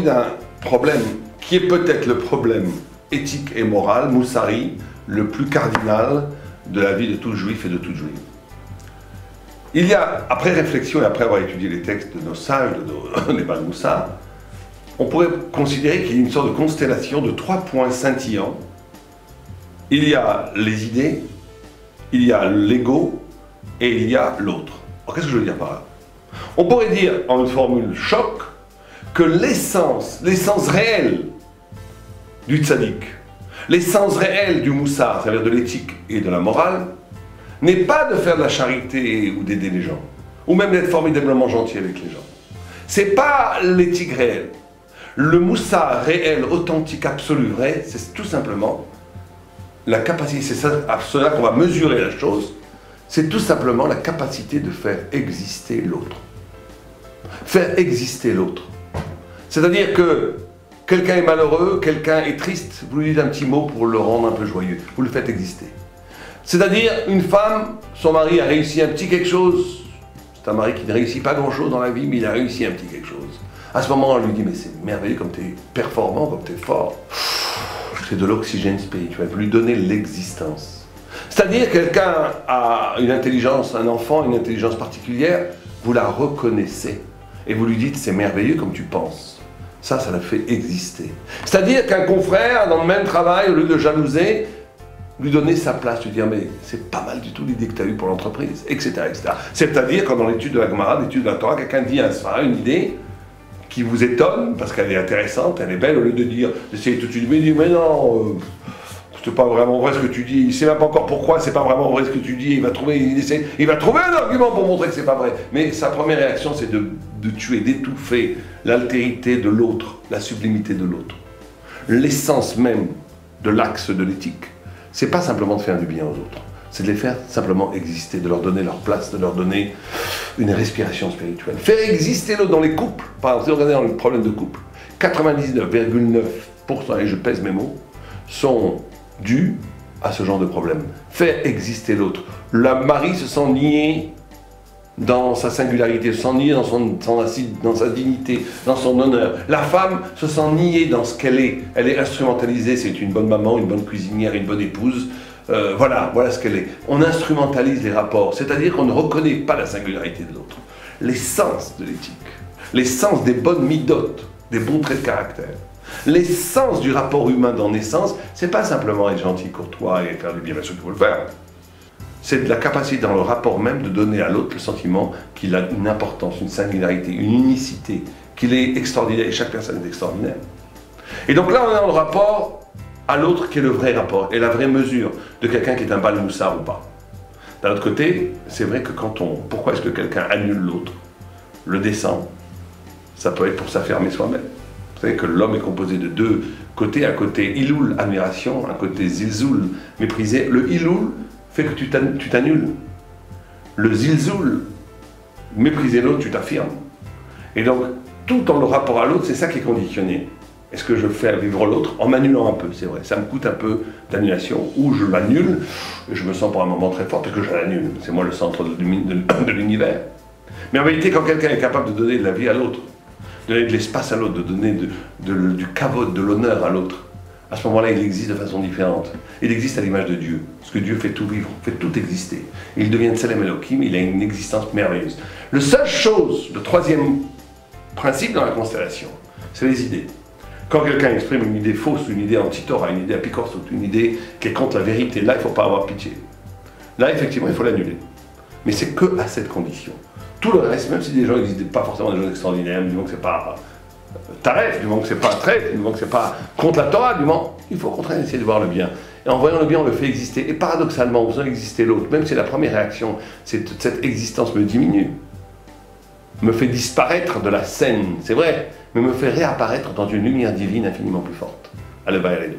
d'un problème qui est peut-être le problème éthique et moral, Moussari, le plus cardinal de la vie de tout juif et de toute juive. Il y a, après réflexion et après avoir étudié les textes de nos sages, de nos Bal Moussar, on pourrait considérer qu'il y a une sorte de constellation de 3 points scintillants. Il y a les idées, il y a l'ego et il y a l'autre. Alors qu'est-ce que je veux dire par là? On pourrait dire, en une formule choc, que l'essence réelle du tzaddik, l'essence réelle du moussar, c'est-à-dire de l'éthique et de la morale, n'est pas de faire de la charité ou d'aider les gens, ou même d'être formidablement gentil avec les gens. C'est pas l'éthique réelle. Le moussar réel, authentique, absolu, vrai, c'est tout simplement la capacité, c'est à cela qu'on va mesurer la chose, c'est tout simplement la capacité de faire exister l'autre. Faire exister l'autre. C'est-à-dire que quelqu'un est malheureux, quelqu'un est triste, vous lui dites un petit mot pour le rendre un peu joyeux, vous le faites exister. C'est-à-dire, une femme, son mari a réussi un petit quelque chose, c'est un mari qui ne réussit pas grand-chose dans la vie, mais il a réussi un petit quelque chose. À ce moment, on lui dit, mais c'est merveilleux comme tu es performant, comme tu es fort. C'est de l'oxygène spirituel, vous lui donnez l'existence. C'est-à-dire, quelqu'un a une intelligence, un enfant, une intelligence particulière, vous la reconnaissez et vous lui dites, c'est merveilleux comme tu penses. Ça la fait exister. C'est-à-dire qu'un confrère, dans le même travail, au lieu de jalouser, lui donner sa place, lui dire, mais c'est pas mal du tout l'idée que tu as eue pour l'entreprise, etc. etc. C'est-à-dire, quand dans l'étude de la Gemara, l'étude de la Torah, quelqu'un dit un svara, une idée qui vous étonne, parce qu'elle est intéressante, elle est belle, au lieu de dire, d'essayer tout de suite, mais il dit, mais non, c'est pas vraiment vrai ce que tu dis, il sait même pas encore pourquoi c'est pas vraiment vrai ce que tu dis, il va trouver un argument pour montrer que c'est pas vrai. Mais sa première réaction, c'est de tuer, d'étouffer l'altérité de l'autre, la sublimité de l'autre. L'essence même de l'axe de l'éthique, c'est pas simplement de faire du bien aux autres, c'est de les faire simplement exister, de leur donner leur place, de leur donner une respiration spirituelle. Faire exister l'autre dans les couples, par exemple, si vous regardez dans le problème de couple, 99,9%, et je pèse mes mots, sont dus à ce genre de problème. Faire exister l'autre. Le mari se sent nié dans sa singularité, se sent nié dans sa dignité, dans son honneur. La femme se sent niée dans ce qu'elle est. Elle est instrumentalisée, c'est une bonne maman, une bonne cuisinière, une bonne épouse. Voilà ce qu'elle est. On instrumentalise les rapports, c'est-à-dire qu'on ne reconnaît pas la singularité de l'autre. L'essence de l'éthique, l'essence des bonnes midotes, des bons traits de caractère, l'essence du rapport humain dans naissance, c'est pas simplement être gentil, courtois et faire du bien à ceux qui veulent le faire. C'est de la capacité dans le rapport même de donner à l'autre le sentiment qu'il a une importance, une singularité, une unicité, qu'il est extraordinaire, et chaque personne est extraordinaire. Et donc là, on est dans le rapport à l'autre qui est le vrai rapport, et la vraie mesure de quelqu'un qui est un Bal Moussar ou pas. D'un autre côté, c'est vrai que pourquoi est-ce que quelqu'un annule l'autre, le descend? Ça peut être pour s'affirmer soi-même. Vous savez que l'homme est composé de 2 côtés, un côté Iloul, admiration, un côté Zilzoul, méprisé. Le Iloul fait que tu t'annules. Le Zilzoul, mépriser l'autre, tu t'affirmes. Et donc, tout dans le rapport à l'autre, c'est ça qui est conditionné. Est-ce que je fais vivre l'autre en m'annulant un peu? C'est vrai, ça me coûte un peu d'annulation, ou je l'annule, et je me sens pour un moment très fort parce que je l'annule. C'est moi le centre de l'univers. Mais en réalité, quand quelqu'un est capable de donner de la vie à l'autre, de donner de l'espace à l'autre, de donner du kavod, de l'honneur à l'autre, à ce moment-là, il existe de façon différente. Il existe à l'image de Dieu, parce que Dieu fait tout vivre, fait tout exister. Il devient Tselem Elohim, il a une existence merveilleuse. La seule chose, le 3e principe dans la constellation, c'est les idées. Quand quelqu'un exprime une idée fausse, une idée anti-Torah, une idée apicorse, une idée qui est contre la vérité, là, il ne faut pas avoir pitié. Là, effectivement, il faut l'annuler. Mais c'est que à cette condition. Tout le reste, même si des gens n'existent pas forcément des gens extraordinaires, du moment que c'est pas taref, du moment que c'est pas traite, du moment que c'est pas contre la Torah, du moment, il faut au contraire essayer de voir le bien. Et en voyant le bien, on le fait exister. Et paradoxalement, en faisant exister l'autre, même si la première réaction, cette existence me diminue, me fait disparaître de la scène, c'est vrai, mais me fait réapparaître dans une lumière divine infiniment plus forte. Allez, bye, allez,